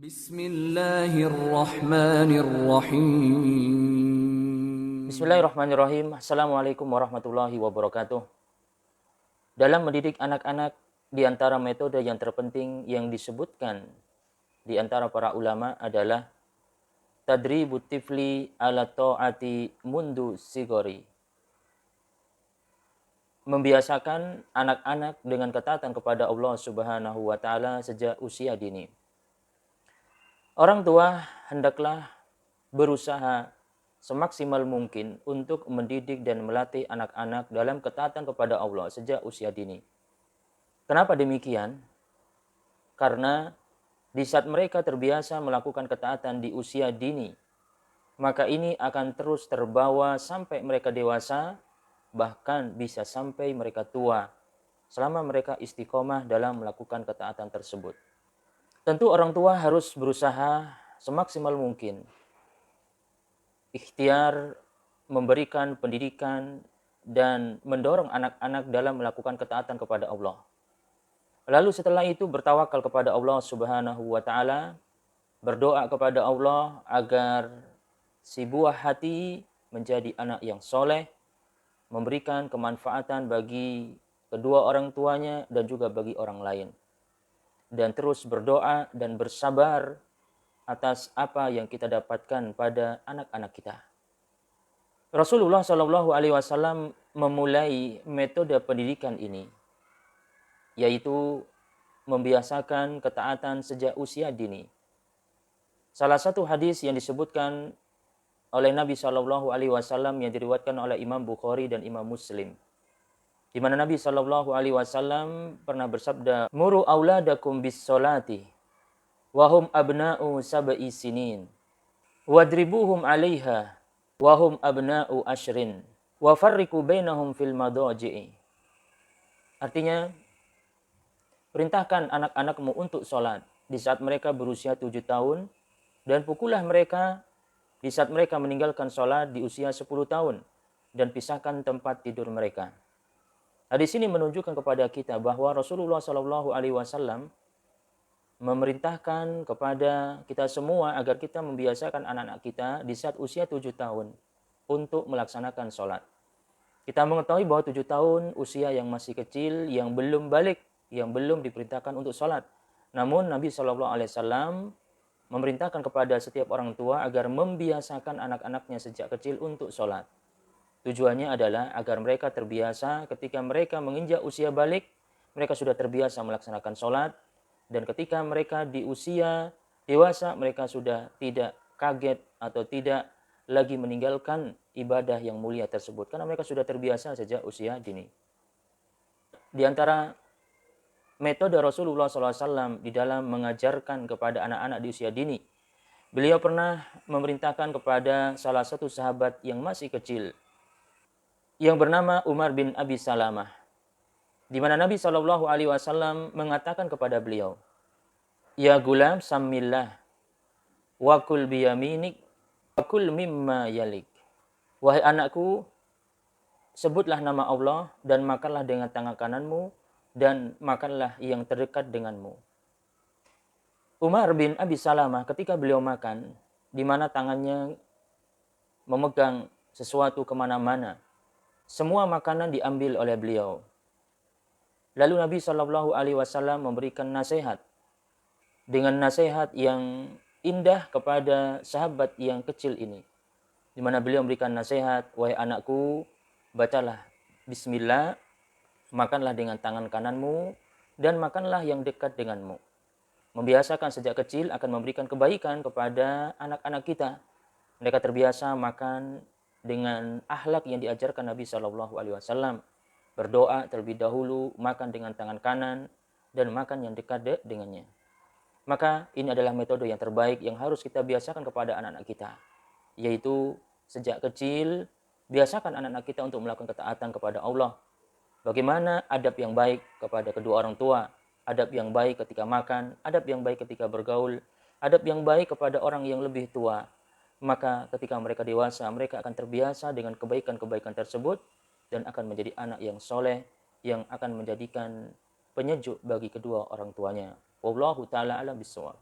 Bismillahirrahmanirrahim. Bismillahirrahmanirrahim. Assalamualaikum warahmatullahi wabarakatuh. Dalam mendidik anak-anak, di antara metode yang terpenting yang disebutkan di antara para ulama adalah tadribut tifli ala ta'ati mundu sigori. Membiasakan anak-anak dengan ketaatan kepada Allah Subhanahu wa taala sejak usia dini. Orang tua hendaklah berusaha semaksimal mungkin untuk mendidik dan melatih anak-anak dalam ketaatan kepada Allah sejak usia dini. Kenapa demikian? Karena di saat mereka terbiasa melakukan ketaatan di usia dini, maka ini akan terus terbawa sampai mereka dewasa, bahkan bisa sampai mereka tua, selama mereka istiqomah dalam melakukan ketaatan tersebut. Tentu orang tua harus berusaha semaksimal mungkin ikhtiar memberikan pendidikan dan mendorong anak-anak dalam melakukan ketaatan kepada Allah. Lalu setelah itu bertawakal kepada Allah Subhanahu wa taala, berdoa kepada Allah agar si buah hati menjadi anak yang soleh, memberikan kemanfaatan bagi kedua orang tuanya dan juga bagi orang lain. Dan terus berdoa dan bersabar atas apa yang kita dapatkan pada anak-anak kita. Rasulullah Shallallahu Alaihi Wasallam memulai metode pendidikan ini, yaitu membiasakan ketaatan sejak usia dini. Salah satu hadis yang disebutkan oleh Nabi Shallallahu Alaihi Wasallam yang diriwayatkan oleh Imam Bukhari dan Imam Muslim, di mana Nabi Shallallahu Alaihi Wasallam pernah bersabda, "Muru auladakum bis solati, wahum abna'u sab'i sinin, wadribuhum 'alaiha, wahum abna'u ashrin, wa farriqu bainahum fil madaji'i." Artinya, perintahkan anak-anakmu untuk sholat di saat mereka berusia 7 tahun, dan pukullah mereka di saat mereka meninggalkan sholat di usia 10 tahun, dan pisahkan tempat tidur mereka. Hadis ini menunjukkan kepada kita bahwa Rasulullah Shallallahu Alaihi Wasallam memerintahkan kepada kita semua agar kita membiasakan anak-anak kita di saat usia 7 tahun untuk melaksanakan sholat. Kita mengetahui bahwa 7 tahun usia yang masih kecil, yang belum balik, yang belum diperintahkan untuk sholat. Namun Nabi SAW memerintahkan kepada setiap orang tua agar membiasakan anak-anaknya sejak kecil untuk sholat. Tujuannya adalah agar mereka terbiasa ketika mereka menginjak usia balik, mereka sudah terbiasa melaksanakan sholat, dan ketika mereka di usia dewasa, mereka sudah tidak kaget atau tidak lagi meninggalkan ibadah yang mulia tersebut, karena mereka sudah terbiasa sejak usia dini. Di antara metode Rasulullah SAW di dalam mengajarkan kepada anak-anak di usia dini, beliau pernah memerintahkan kepada salah satu sahabat yang masih kecil, yang bernama Umar bin Abi Salamah, di mana Nabi SAW mengatakan kepada beliau, "Ya gulam sammillah, wa kul biyaminik, wa kul mimma yalik." Wahai anakku, sebutlah nama Allah dan makanlah dengan tangan kananmu, dan makanlah yang terdekat denganmu. Umar bin Abi Salamah ketika beliau makan, di mana tangannya memegang sesuatu kemana-mana, semua makanan diambil oleh beliau. Lalu Nabi Shallallahu Alaihi Wasallam memberikan nasihat dengan nasihat yang indah kepada sahabat yang kecil ini, di mana beliau memberikan nasihat, "Wahai anakku, bacalah Bismillah, makanlah dengan tangan kananmu, dan makanlah yang dekat denganmu." Membiasakan sejak kecil akan memberikan kebaikan kepada anak-anak kita. Mereka terbiasa makan dengan akhlak yang diajarkan Nabi Shallallahu Alaihi Wasallam. Berdoa terlebih dahulu, makan dengan tangan kanan, dan makan yang dekat dengannya. Maka ini adalah metode yang terbaik yang harus kita biasakan kepada anak-anak kita, yaitu sejak kecil biasakan anak-anak kita untuk melakukan ketaatan kepada Allah. Bagaimana adab yang baik kepada kedua orang tua, adab yang baik ketika makan, adab yang baik ketika bergaul, adab yang baik kepada orang yang lebih tua. Maka ketika mereka dewasa, mereka akan terbiasa dengan kebaikan-kebaikan tersebut dan akan menjadi anak yang soleh, yang akan menjadikan penyejuk bagi kedua orang tuanya. Wallahu ta'ala a'lam bishawab.